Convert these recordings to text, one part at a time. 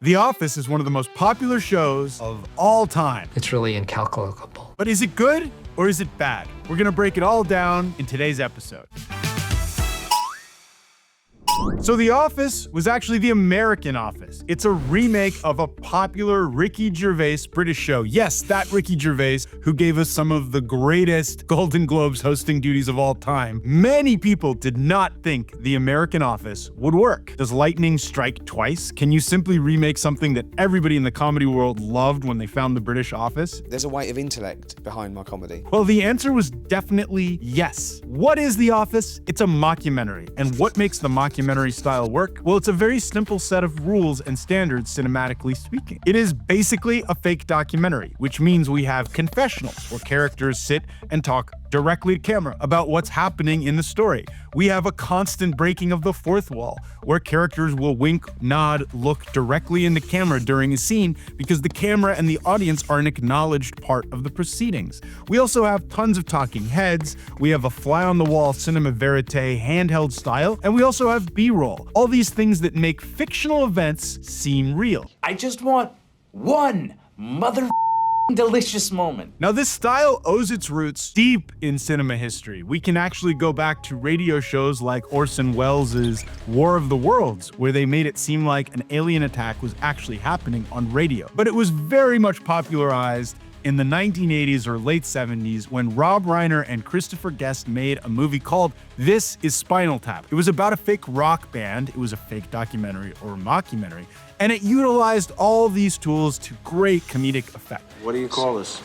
The Office is one of the most popular shows of all time. It's really incalculable. But is it good or is it bad? We're gonna break it all down in today's episode. So The Office was actually the American Office. It's a remake of a popular Ricky Gervais British show. Yes, that Ricky Gervais who gave us some of the greatest Golden Globes hosting duties of all time. Many people did not think the American Office would work. Does lightning strike twice? Can you simply remake something that everybody in the comedy world loved when they found the British Office? There's a weight of intellect behind my comedy. Well, the answer was definitely yes. What is The Office? It's a mockumentary. And what makes the mockumentary style work? Well, it's a very simple set of rules and standards cinematically speaking. It is basically a fake documentary, which means we have confessionals where characters sit and talk directly to camera about what's happening in the story. We have a constant breaking of the fourth wall, where characters will wink, nod, look directly in the camera during a scene because the camera and the audience are an acknowledged part of the proceedings. We also have tons of talking heads, we have a fly-on-the-wall cinema verite handheld style, and we also have B-roll. All these things that make fictional events seem real. I just want one delicious moment. Now, this style owes its roots deep in cinema history. We can actually go back to radio shows like Orson Welles' War of the Worlds, where they made it seem like an alien attack was actually happening on radio. But it was very much popularized in the 1980s or late 70s when Rob Reiner and Christopher Guest made a movie called This Is Spinal Tap. It was about a fake rock band, it was a fake documentary or mockumentary, and it utilized all these tools to great comedic effect. What do you call this?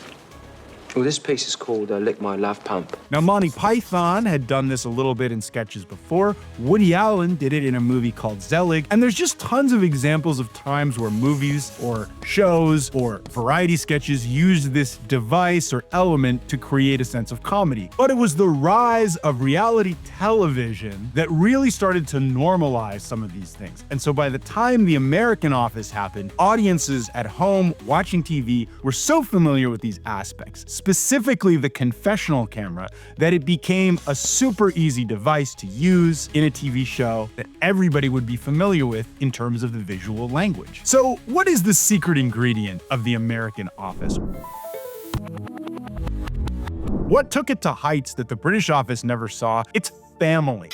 Well, this piece is called Lick My Love Pump. Now, Monty Python had done this a little bit in sketches before. Woody Allen did it in a movie called Zelig. And there's just tons of examples of times where movies or shows or variety sketches used this device or element to create a sense of comedy. But it was the rise of reality television that really started to normalize some of these things. And so by the time The American Office happened, audiences at home watching TV were so familiar with these aspects, specifically the confessional camera, that it became a super easy device to use in a TV show that everybody would be familiar with in terms of the visual language. So what is the secret ingredient of The American Office? What took it to heights that the British Office never saw? It's family.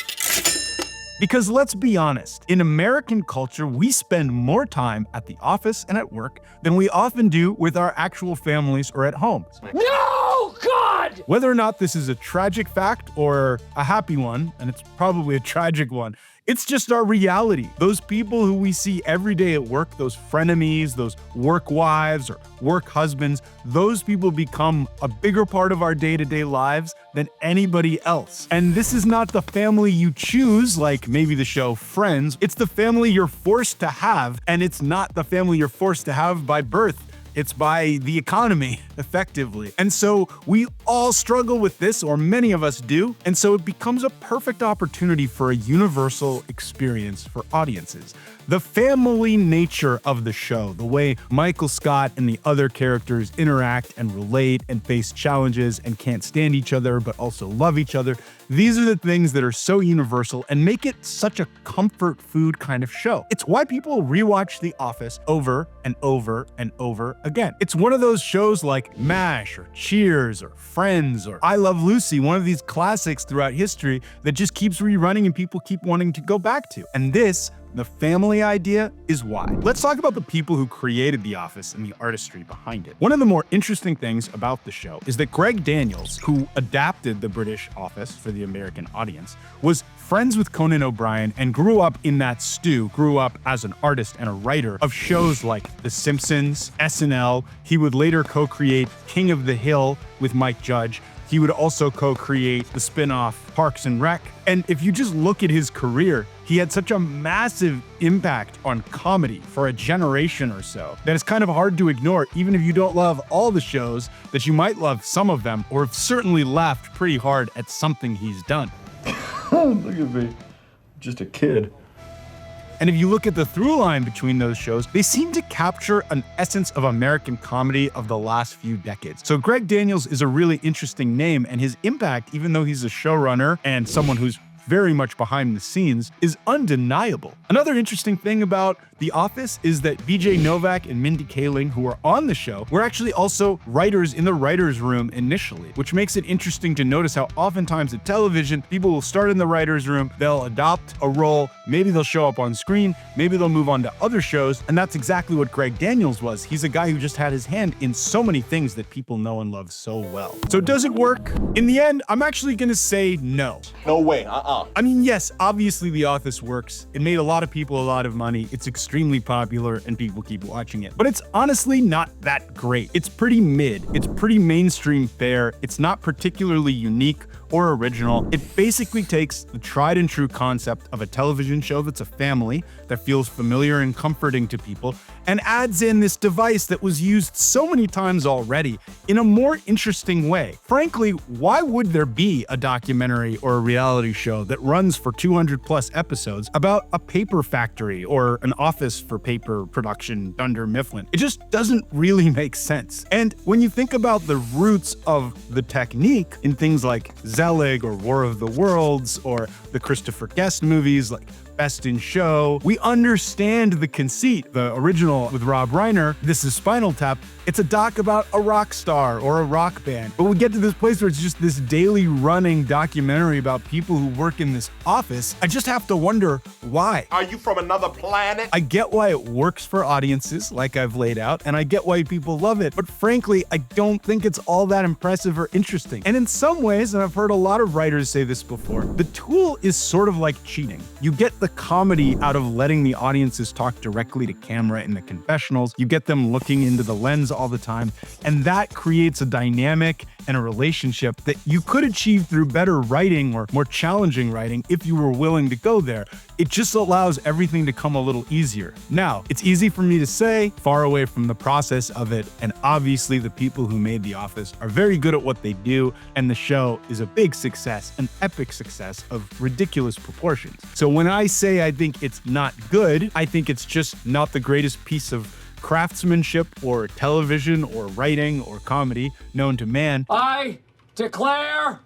Because let's be honest, in American culture, we spend more time at the office and at work than we often do with our actual families or at home. No, God! Whether or not this is a tragic fact or a happy one, and it's probably a tragic one, it's just our reality. Those people who we see every day at work, those frenemies, those work wives or work husbands, those people become a bigger part of our day-to-day lives than anybody else. And this is not the family you choose, like maybe the show Friends. It's the family you're forced to have, and it's not the family you're forced to have by birth. It's by the economy, effectively. And so we all struggle with this, or many of us do, and so it becomes a perfect opportunity for a universal experience for audiences. The family nature of the show, the way Michael Scott and the other characters interact and relate and face challenges and can't stand each other but also love each other, these are the things that are so universal and make it such a comfort food kind of show. It's why people rewatch The Office over and over and over again. It's one of those shows like MASH or Cheers or Friends or I Love Lucy, one of these classics throughout history that just keeps rerunning and people keep wanting to go back to. And this, the family idea, is why. Let's talk about the people who created The Office and the artistry behind it. One of the more interesting things about the show is that Greg Daniels, who adapted the British Office for the American audience, was friends with Conan O'Brien and grew up in that stew, grew up as an artist and a writer of shows like The Simpsons, SNL. He would later co-create King of the Hill with Mike Judge. He would also co-create the spin-off Parks and Rec. And if you just look at his career, he had such a massive impact on comedy for a generation or so that it's kind of hard to ignore, even if you don't love all the shows, that you might love some of them or have certainly laughed pretty hard at something he's done. Look at me, just a kid. And if you look at the through line between those shows, they seem to capture an essence of American comedy of the last few decades. So Greg Daniels is a really interesting name, and his impact, even though he's a showrunner and someone who's very much behind the scenes, is undeniable. Another interesting thing about The Office is that BJ Novak and Mindy Kaling, who are on the show, were actually also writers in the writer's room initially, which makes it interesting to notice how oftentimes at television, people will start in the writer's room, they'll adopt a role, maybe they'll show up on screen, maybe they'll move on to other shows, and that's exactly what Greg Daniels was. He's a guy who just had his hand in so many things that people know and love so well. So does it work? In the end, I'm actually gonna say no. No way, I mean, yes, obviously The Office works. It made a lot of people a lot of money. It's extremely popular and people keep watching it. But it's honestly not that great. It's pretty mid. It's pretty mainstream fare. It's not particularly unique or original. It basically takes the tried and true concept of a television show that's a family, that feels familiar and comforting to people, and adds in this device that was used so many times already in a more interesting way. Frankly, why would there be a documentary or a reality show that runs for 200 plus episodes about a paper factory or an office for paper production Dunder Mifflin? It just doesn't really make sense. And when you think about the roots of the technique in things like Zelig or War of the Worlds or the Christopher Guest movies like Best in Show, we understand the conceit. The original with Rob Reiner, This Is Spinal Tap, it's a doc about a rock star or a rock band. But we get to this place where it's just this daily running documentary about people who work in this office. I just have to wonder why. Are you from another planet? I get why it works for audiences, like I've laid out, and I get why people love it, but frankly, I don't think it's all that impressive or interesting. And in some ways, and I've heard a lot of writers say this before, the tool is sort of like cheating. You get the comedy out of letting the audiences talk directly to camera in the confessionals. You get them looking into the lens all the time, and that creates a dynamic and a relationship that you could achieve through better writing or more challenging writing if you were willing to go there. It just allows everything to come a little easier. Now, it's easy for me to say, far away from the process of it, and obviously the people who made The Office are very good at what they do, and the show is a big success, an epic success of ridiculous proportions. So when I say I think it's not good, I think it's just not the greatest piece of craftsmanship or television or writing or comedy known to man. I declare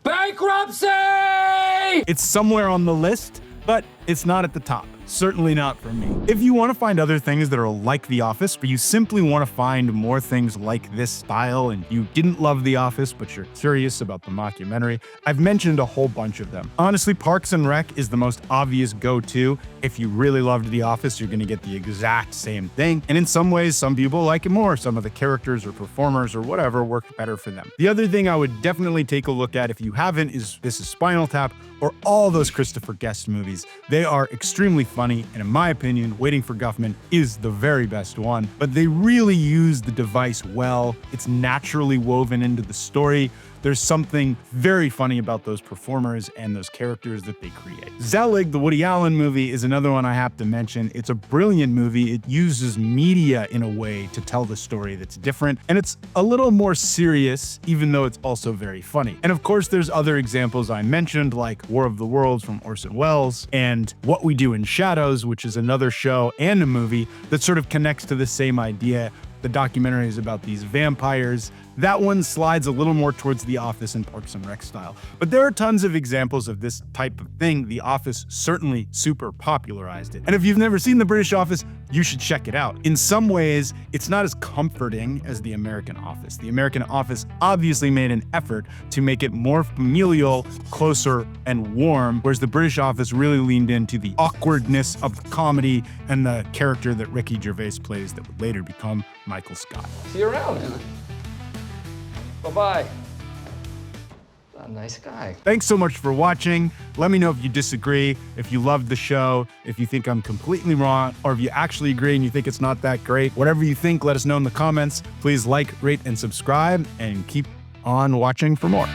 bankruptcy! It's somewhere on the list, but it's not at the top. Certainly not for me. If you want to find other things that are like The Office, or you simply want to find more things like this style and you didn't love The Office, but you're curious about the mockumentary, I've mentioned a whole bunch of them. Honestly, Parks and Rec is the most obvious go-to. If you really loved The Office, you're going to get the exact same thing. And in some ways, some people like it more. Some of the characters or performers or whatever work better for them. The other thing I would definitely take a look at if you haven't is This Is Spinal Tap or all those Christopher Guest movies. They are extremely funny, and in my opinion, Waiting for Guffman is the very best one, but they really use the device well. It's naturally woven into the story. There's something very funny about those performers and those characters that they create. Zelig, the Woody Allen movie, is another one I have to mention. It's a brilliant movie. It uses media in a way to tell the story that's different, and it's a little more serious, even though it's also very funny. And of course, there's other examples I mentioned, like War of the Worlds from Orson Welles, and What We Do in Shadows, which is another show and a movie that sort of connects to the same idea. The documentary is about these vampires. That one slides a little more towards The Office and Parks and Rec style. But there are tons of examples of this type of thing. The Office certainly super popularized it. And if you've never seen The British Office, you should check it out. In some ways, it's not as comforting as The American Office. The American Office obviously made an effort to make it more familial, closer, and warm, whereas The British Office really leaned into the awkwardness of the comedy and the character that Ricky Gervais plays that would later become Michael Scott. See you around, man. Bye-bye. A nice guy. Thanks so much for watching. Let me know if you disagree, if you loved the show, if you think I'm completely wrong, or if you actually agree and you think it's not that great. Whatever you think, let us know in the comments. Please like, rate, and subscribe, and keep on watching for more.